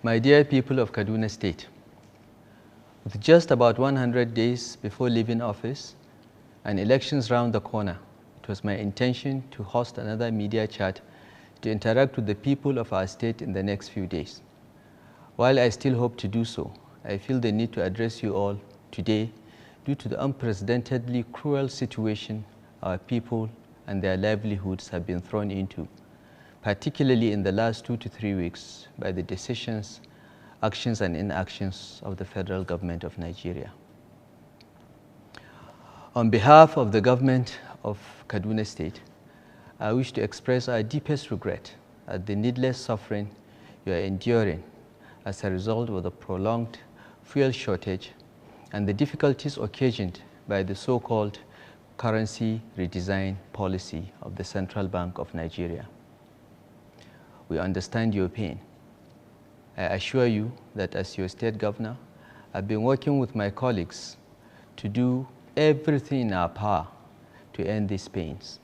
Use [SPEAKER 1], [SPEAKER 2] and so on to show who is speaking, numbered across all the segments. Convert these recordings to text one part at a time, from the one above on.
[SPEAKER 1] My dear people of Kaduna State, with just about 100 days before leaving office and elections round the corner, it was my intention to host another media chat to interact with the people of our state in the next few days. While I still hope to do so, I feel the need to address you all today due to the unprecedentedly cruel situation our people and their livelihoods have been thrown into, particularly in the last 2 to 3 weeks by the decisions, actions and inactions of the federal government of Nigeria. On behalf of the government of Kaduna State, I wish to express our deepest regret at the needless suffering you are enduring as a result of the prolonged fuel shortage and the difficulties occasioned by the so-called currency redesign policy of the Central Bank of Nigeria. We understand your pain. I assure you that as your state governor, I've been working with my colleagues to do everything in our power to end these pains,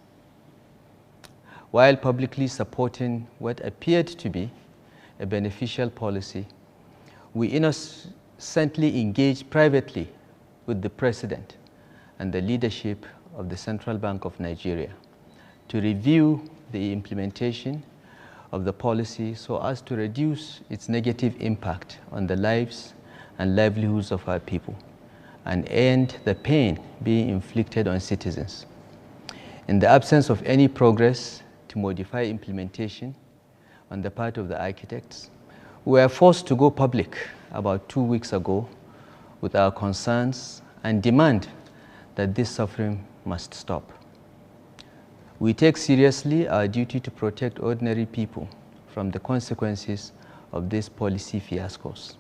[SPEAKER 1] while publicly supporting what appeared to be a beneficial policy. We innocently engaged privately with the President and the leadership of the Central Bank of Nigeria to review the implementation of the policy so as to reduce its negative impact on the lives and livelihoods of our people and end the pain being inflicted on citizens. In the absence of any progress to modify implementation on the part of the architects, we were forced to go public about 2 weeks ago with our concerns and demand that this suffering must stop. We take seriously our duty to protect ordinary people from the consequences of these policy fiascos.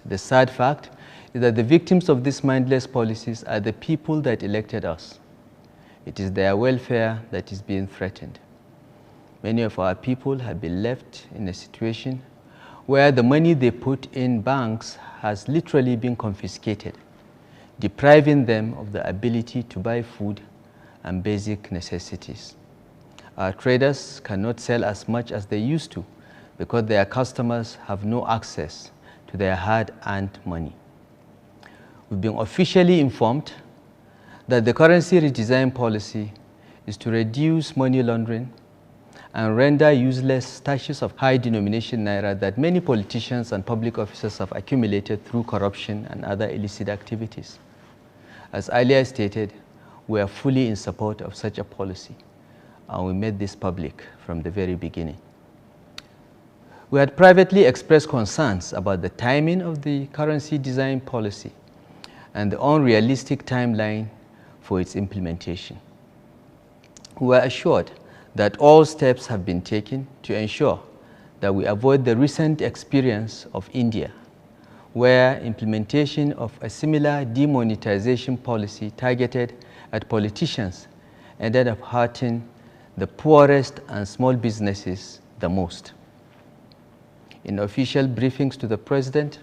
[SPEAKER 1] The sad fact is that the victims of these mindless policies are the people that elected us. It is their welfare that is being threatened. Many of our people have been left in a situation where the money they put in banks has literally been confiscated, depriving them of the ability to buy food and basic necessities. Our traders cannot sell as much as they used to because their customers have no access to their hard-earned money. We've been officially informed that the currency redesign policy is to reduce money laundering and render useless stashes of high-denomination naira that many politicians and public officers have accumulated through corruption and other illicit activities. As earlier stated, we are fully in support of such a policy, and we made this public from the very beginning. We had privately expressed concerns about the timing of the currency design policy and the unrealistic timeline for its implementation. We were assured that all steps have been taken to ensure that we avoid the recent experience of India, where implementation of a similar demonetization policy targeted at politicians ended up hurting the poorest and small businesses the most. In official briefings to the President,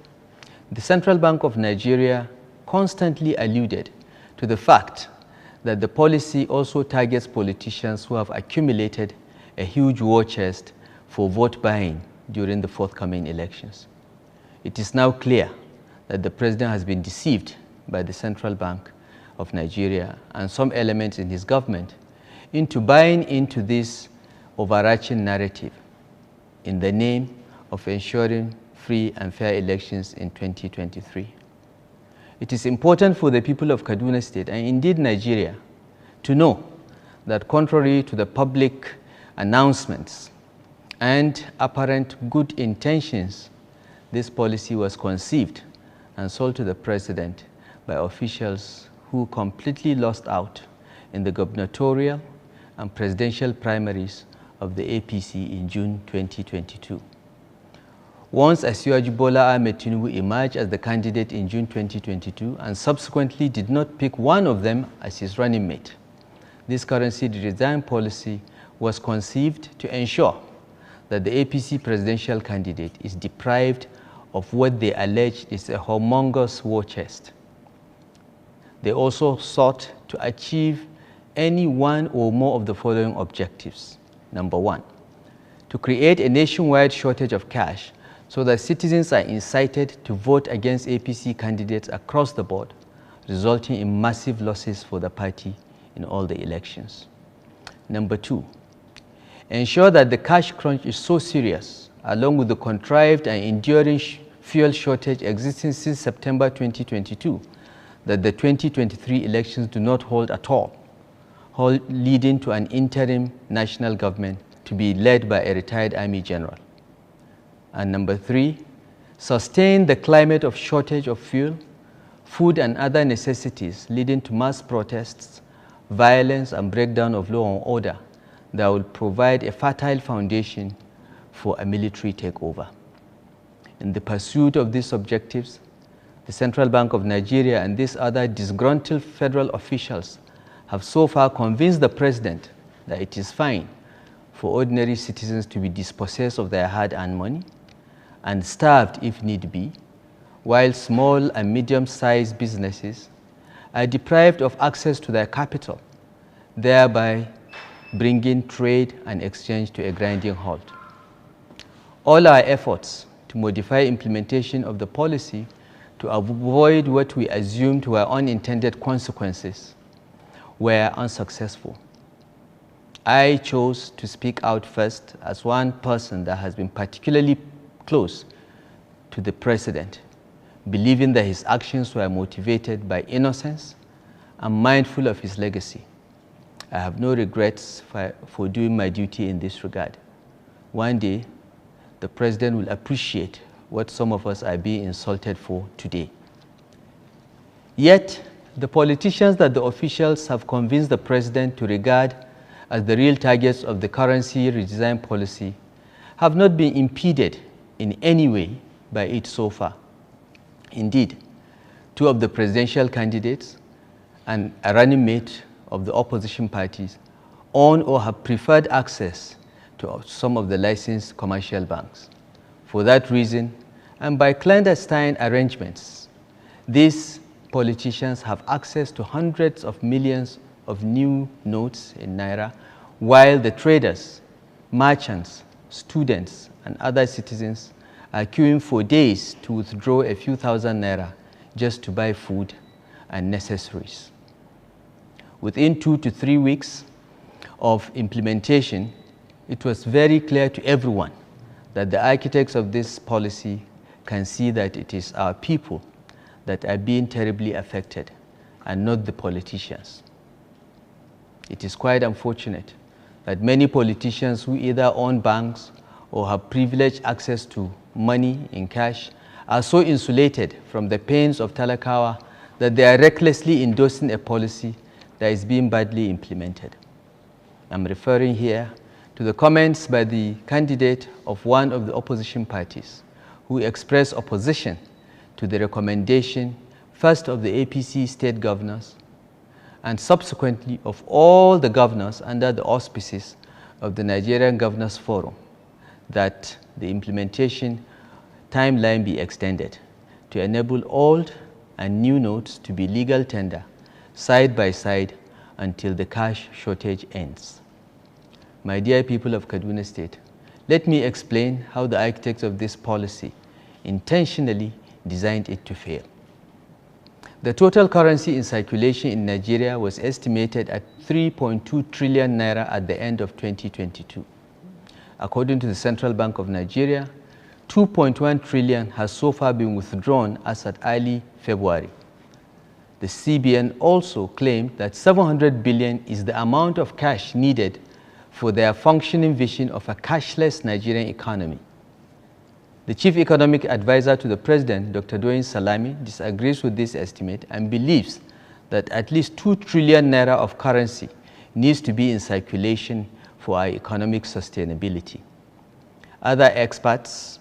[SPEAKER 1] the Central Bank of Nigeria constantly alluded to the fact that the policy also targets politicians who have accumulated a huge war chest for vote buying during the forthcoming elections. It is now clear that the President has been deceived by the Central Bank of Nigeria and some elements in his government into buying into this overarching narrative in the name of ensuring free and fair elections in 2023. It is important for the people of Kaduna State and indeed Nigeria to know that contrary to the public announcements and apparent good intentions, this policy was conceived and sold to the President by officials who completely lost out in the gubernatorial and presidential primaries of the APC in June 2022. Once Asiwaju Bola Ahmed Tinubu emerged as the candidate in June 2022 and subsequently did not pick one of them as his running mate, this currency redesign policy was conceived to ensure that the APC presidential candidate is deprived of what they allege is a humongous war chest. They also sought to achieve any one or more of the following objectives. Number one, to create a nationwide shortage of cash so that citizens are incited to vote against APC candidates across the board, resulting in massive losses for the party in all the elections. Number 2, ensure that the cash crunch is so serious, along with the contrived and enduring fuel shortage existing since September 2022, that the 2023 elections do not hold at all, leading to an interim national government to be led by a retired army general. And number 3, sustain the climate of shortage of fuel, food and other necessities, leading to mass protests, violence and breakdown of law and order that will provide a fertile foundation for a military takeover. In the pursuit of these objectives, the Central Bank of Nigeria and these other disgruntled federal officials have so far convinced the president that it is fine for ordinary citizens to be dispossessed of their hard-earned money and starved if need be, while small and medium-sized businesses are deprived of access to their capital, thereby bringing trade and exchange to a grinding halt. All our efforts to modify implementation of the policy to avoid what we assumed were unintended consequences were unsuccessful. I chose to speak out first as one person that has been particularly close to the president, believing that his actions were motivated by innocence and mindful of his legacy. I have no regrets for doing my duty in this regard. One day, the president will appreciate what some of us are being insulted for today. Yet, the politicians that the officials have convinced the president to regard as the real targets of the currency redesign policy have not been impeded in any way by it so far. Indeed, 2 of the presidential candidates and a running mate of the opposition parties own or have preferred access to some of the licensed commercial banks. For that reason, and by clandestine arrangements, these politicians have access to hundreds of millions of new notes in Naira, while the traders, merchants, students, and other citizens are queuing for days to withdraw a few thousand Naira just to buy food and necessaries. Within 2 to 3 weeks of implementation, it was very clear to everyone that the architects of this policy can see that it is our people that are being terribly affected and not the politicians. It is quite unfortunate that many politicians who either own banks or have privileged access to money in cash are so insulated from the pains of Talakawa that they are recklessly endorsing a policy that is being badly implemented. I'm referring here to the comments by the candidate of one of the opposition parties who expressed opposition to the recommendation first of the APC state governors and subsequently of all the governors under the auspices of the Nigerian Governors Forum that the implementation timeline be extended to enable old and new notes to be legal tender side by side until the cash shortage ends. My dear people of Kaduna State, let me explain how the architects of this policy intentionally designed it to fail. The total currency in circulation in Nigeria was estimated at 3.2 trillion naira at the end of 2022. According to the Central Bank of Nigeria, 2.1 trillion has so far been withdrawn as at early February. The CBN also claimed that 700 billion is the amount of cash needed for their functioning vision of a cashless Nigerian economy. The chief economic advisor to the president, Dr. Doyin Salami, disagrees with this estimate and believes that at least 2 trillion naira of currency needs to be in circulation for our economic sustainability. Other experts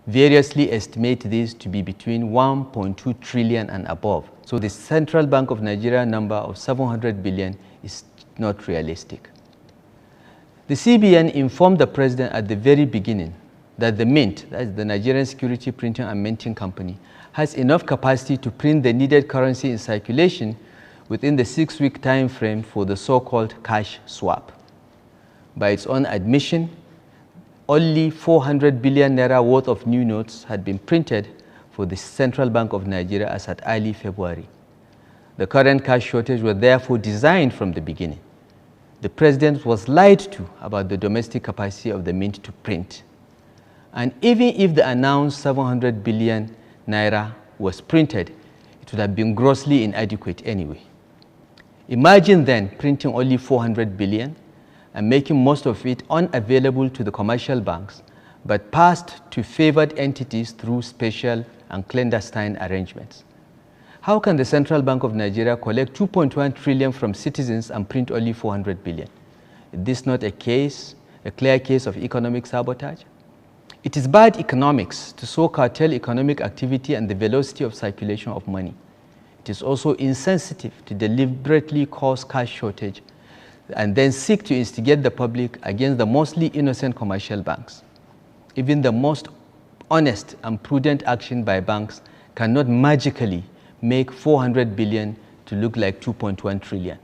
[SPEAKER 1] variously estimate this to be between 1.2 trillion and above. So the Central Bank of Nigeria number of 700 billion is not realistic. The CBN informed the president at the very beginning that the Mint, that is the Nigerian Security Printing and Minting Company, has enough capacity to print the needed currency in circulation within the 6-week time frame for the so-called cash swap. By its own admission, only 400 billion naira worth of new notes had been printed for the Central Bank of Nigeria as at early February. The current cash shortage was therefore designed from the beginning. The president was lied to about the domestic capacity of the mint to print. And even if the announced 700 billion naira was printed, it would have been grossly inadequate anyway. Imagine then printing only 400 billion and making most of it unavailable to the commercial banks, but passed to favored entities through special and clandestine arrangements. How can the Central Bank of Nigeria collect 2.1 trillion from citizens and print only 400 billion? Is this not a clear case of economic sabotage? It is bad economics to so curtail economic activity and the velocity of circulation of money. It is also insensitive to deliberately cause cash shortage and then seek to instigate the public against the mostly innocent commercial banks. Even the most honest and prudent action by banks cannot magically make 400 billion to look like 2.1 trillion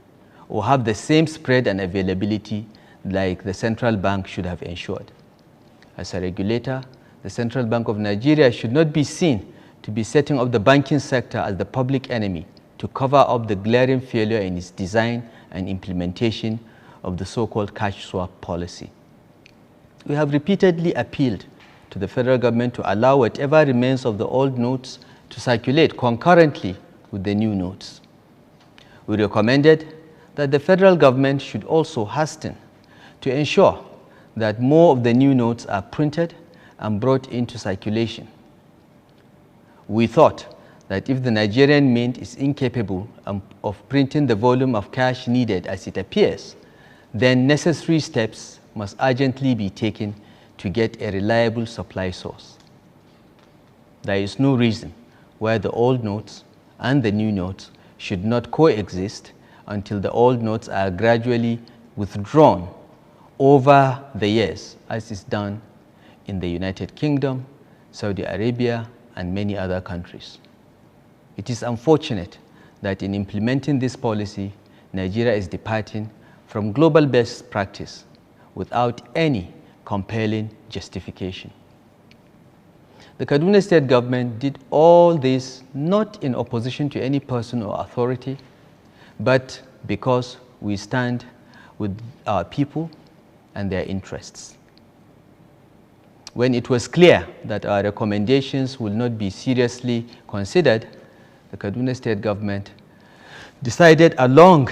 [SPEAKER 1] or have the same spread and availability like the central bank should have ensured. As a regulator, the Central Bank of Nigeria should not be seen to be setting up the banking sector as the public enemy to cover up the glaring failure in its design and implementation of the so-called cash swap policy. We have repeatedly appealed to the federal government to allow whatever remains of the old notes to circulate concurrently with the new notes. We recommended that the federal government should also hasten to ensure that more of the new notes are printed and brought into circulation. We thought that if the Nigerian mint is incapable of printing the volume of cash needed as it appears, then necessary steps must urgently be taken to get a reliable supply source. There is no reason why the old notes and the new notes should not coexist until the old notes are gradually withdrawn over the years, as is done in the United Kingdom, Saudi Arabia, and many other countries. It is unfortunate that in implementing this policy, Nigeria is departing from global best practice without any compelling justification. The Kaduna State government did all this not in opposition to any person or authority, but because we stand with our people and their interests. When it was clear that our recommendations will not be seriously considered, the Kaduna State government decided, along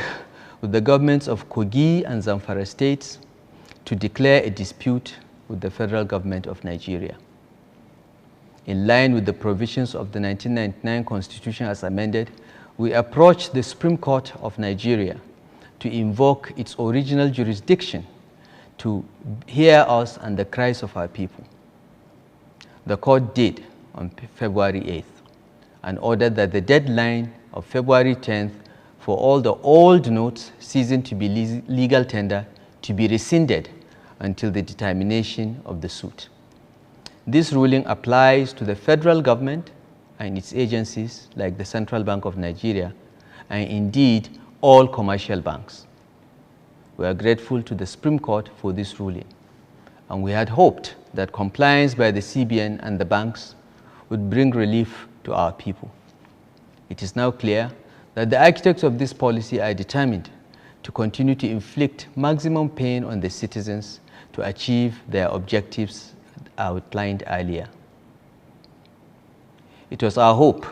[SPEAKER 1] with the governments of Kogi and Zamfara states, to declare a dispute with the federal government of Nigeria. In line with the provisions of the 1999 Constitution as amended, we approached the Supreme Court of Nigeria to invoke its original jurisdiction to hear us and the cries of our people. The court did on February 8th and ordered that the deadline of February 10th for all the old notes ceasing to be legal tender to be rescinded until the determination of the suit. This ruling applies to the federal government and its agencies like the Central Bank of Nigeria and indeed all commercial banks. We are grateful to the Supreme Court for this ruling, and we had hoped that compliance by the CBN and the banks would bring relief to our people. It is now clear that the architects of this policy are determined to continue to inflict maximum pain on the citizens to achieve their objectives outlined earlier. It was our hope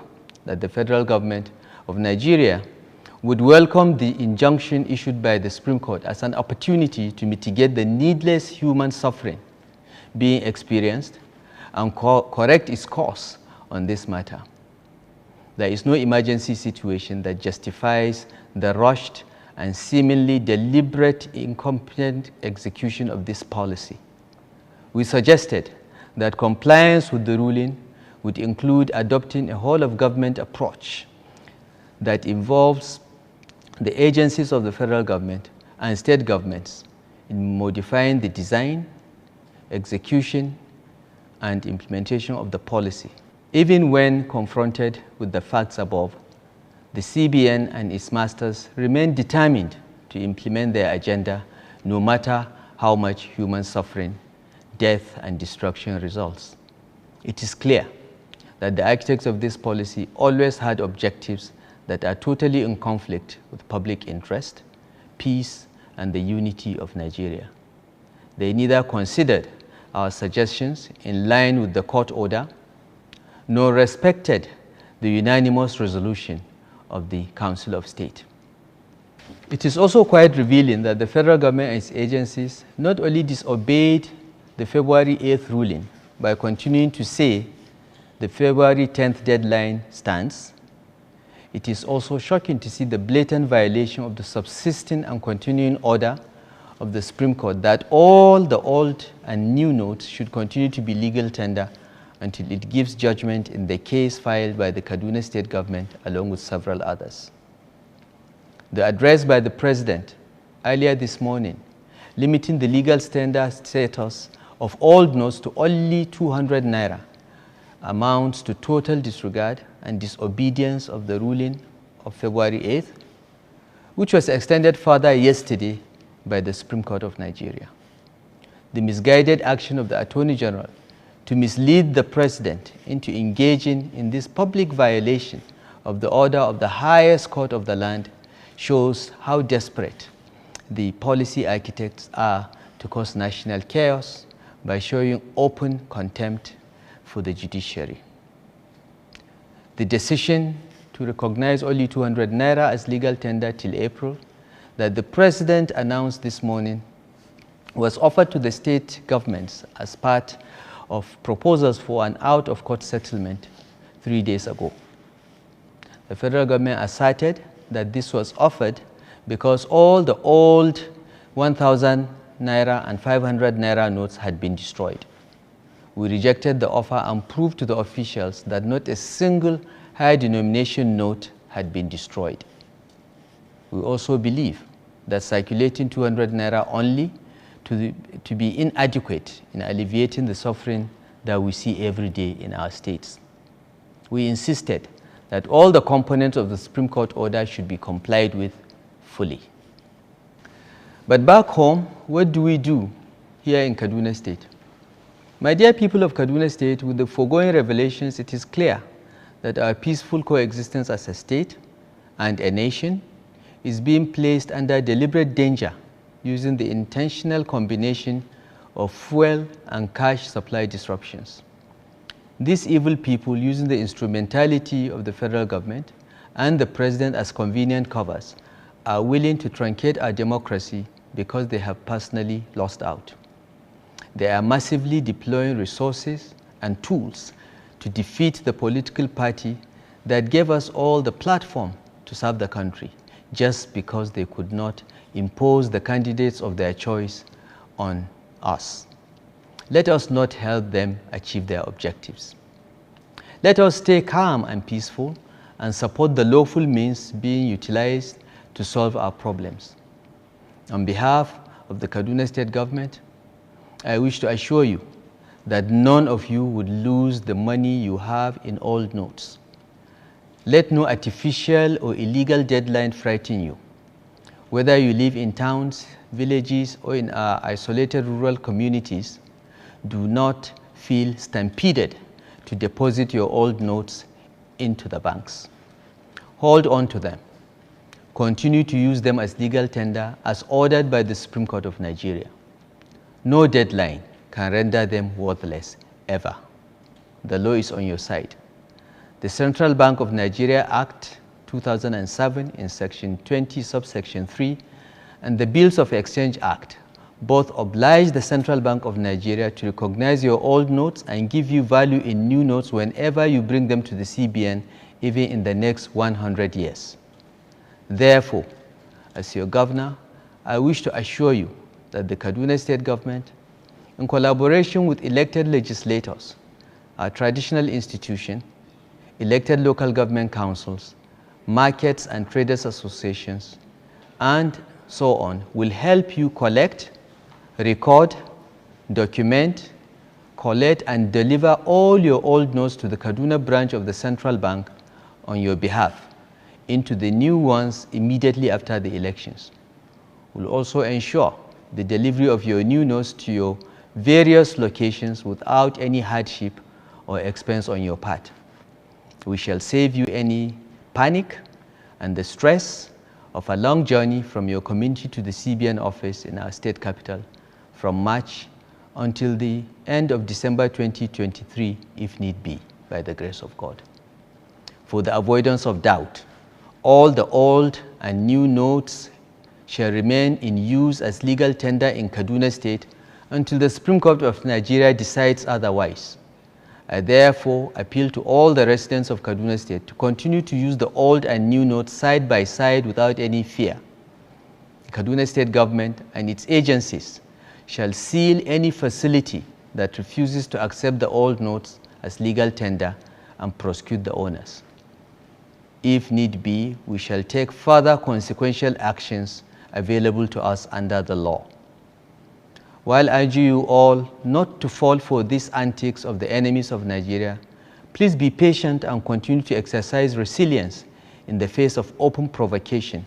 [SPEAKER 1] that the federal government of Nigeria would welcome the injunction issued by the Supreme Court as an opportunity to mitigate the needless human suffering being experienced and correct its course on this matter. There is no emergency situation that justifies the rushed and seemingly deliberate incompetent execution of this policy. We suggested that compliance with the ruling would include adopting a whole-of-government approach that involves the agencies of the federal government and state governments in modifying the design, execution, and implementation of the policy. Even when confronted with the facts above, the CBN and its masters remain determined to implement their agenda no matter how much human suffering, death and destruction results. It is clear that the architects of this policy always had objectives that are totally in conflict with public interest, peace, and the unity of Nigeria. They neither considered our suggestions in line with the court order, nor respected the unanimous resolution of the Council of State. It is also quite revealing that the federal government and its agencies not only disobeyed the February 8th ruling by continuing to say the February 10th deadline stands, it is also shocking to see the blatant violation of the subsisting and continuing order of the Supreme Court that all the old and new notes should continue to be legal tender until it gives judgment in the case filed by the Kaduna State government along with several others. The address by the President earlier this morning, limiting the legal standard status of old notes to only 200 naira, amounts to total disregard and disobedience of the ruling of February 8th, which was extended further yesterday by the Supreme Court of Nigeria. The misguided action of the Attorney General to mislead the President into engaging in this public violation of the order of the highest court of the land shows how desperate the policy architects are to cause national chaos by showing open contempt for the judiciary. The decision to recognize only 200 naira as legal tender till April that the President announced this morning was offered to the state governments as part of proposals for an out-of-court settlement 3 days ago. The federal government asserted that this was offered because all the old 1,000 naira and 500 naira notes had been destroyed. We rejected the offer and proved to the officials that not a single high denomination note had been destroyed. We also believe that circulating 200 naira only to be inadequate in alleviating the suffering that we see every day in our states. We insisted that all the components of the Supreme Court order should be complied with fully. But back home, what do we do here in Kaduna State? My dear people of Kaduna State, with the foregoing revelations, it is clear that our peaceful coexistence as a state and a nation is being placed under deliberate danger using the intentional combination of fuel and cash supply disruptions. These evil people, using the instrumentality of the federal government and the President as convenient covers, are willing to truncate our democracy because they have personally lost out. They are massively deploying resources and tools to defeat the political party that gave us all the platform to serve the country, just because they could not impose the candidates of their choice on us. Let us not help them achieve their objectives. Let us stay calm and peaceful and support the lawful means being utilized to solve our problems. On behalf of the Kaduna State government, I wish to assure you that none of you would lose the money you have in old notes. Let no artificial or illegal deadline frighten you. Whether you live in towns, villages, or in our isolated rural communities, do not feel stampeded to deposit your old notes into the banks. Hold on to them. Continue to use them as legal tender as ordered by the Supreme Court of Nigeria. No deadline can render them worthless, ever. The law is on your side. The Central Bank of Nigeria Act 2007 in Section 20, subsection 3, and the Bills of Exchange Act both oblige the Central Bank of Nigeria to recognize your old notes and give you value in new notes whenever you bring them to the CBN, even in the next 100 years. Therefore, as your governor, I wish to assure you that the Kaduna State government, in collaboration with elected legislators, our traditional institution, elected local government councils, markets and traders associations, and so on, will help you collect, record, document, collect, and deliver all your old notes to the Kaduna branch of the Central Bank on your behalf into the new ones immediately after the elections. We'll also ensure the delivery of your new notes to your various locations without any hardship or expense on your part. We shall save you any panic and the stress of a long journey from your community to the CBN office in our state capital from March until the end of December 2023, if need be, by the grace of God. For the avoidance of doubt, all the old and new notes shall remain in use as legal tender in Kaduna State until the Supreme Court of Nigeria decides otherwise. I therefore appeal to all the residents of Kaduna State to continue to use the old and new notes side by side without any fear. The Kaduna State government and its agencies shall seal any facility that refuses to accept the old notes as legal tender and prosecute the owners. If need be, we shall take further consequential actions available to us under the law. While I urge you all not to fall for these antics of the enemies of Nigeria, please be patient and continue to exercise resilience in the face of open provocation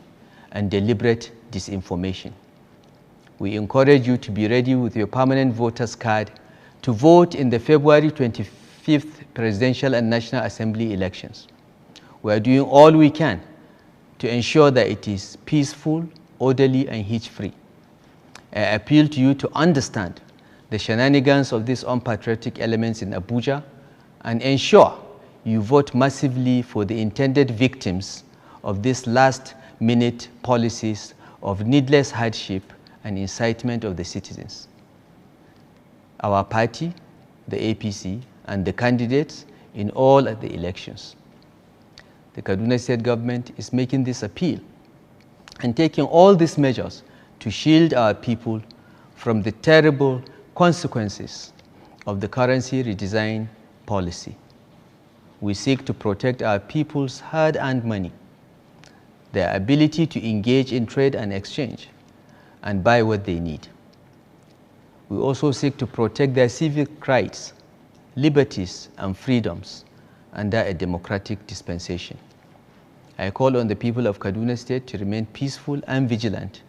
[SPEAKER 1] and deliberate disinformation. We encourage you to be ready with your permanent voter's card to vote in the February 25th Presidential and National Assembly elections. We are doing all we can to ensure that it is peaceful, orderly, and hitch-free. I appeal to you to understand the shenanigans of these unpatriotic elements in Abuja and ensure you vote massively for the intended victims of these last-minute policies of needless hardship and incitement of the citizens. Our party, the APC, and the candidates in all the elections. The Kaduna State government is making this appeal and taking all these measures to shield our people from the terrible consequences of the currency redesign policy. We seek to protect our people's hard-earned money, their ability to engage in trade and exchange, and buy what they need. We also seek to protect their civic rights, liberties, and freedoms under a democratic dispensation. I call on the people of Kaduna State to remain peaceful and vigilant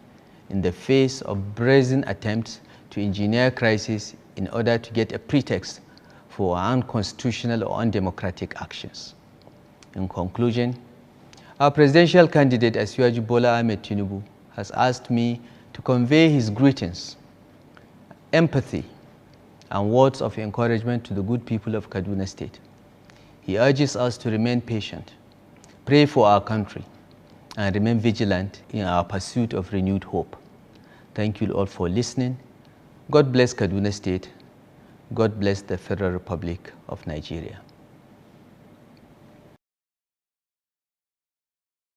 [SPEAKER 1] in the face of brazen attempts to engineer crisis in order to get a pretext for unconstitutional or undemocratic actions. In conclusion, our presidential candidate Asiwaju Bola Ahmed Tinubu has asked me to convey his greetings, empathy, and words of encouragement to the good people of Kaduna State. He urges us to remain patient, pray for our country, and remain vigilant in our pursuit of renewed hope. Thank you all for listening. God bless Kaduna State. God bless the Federal Republic of Nigeria.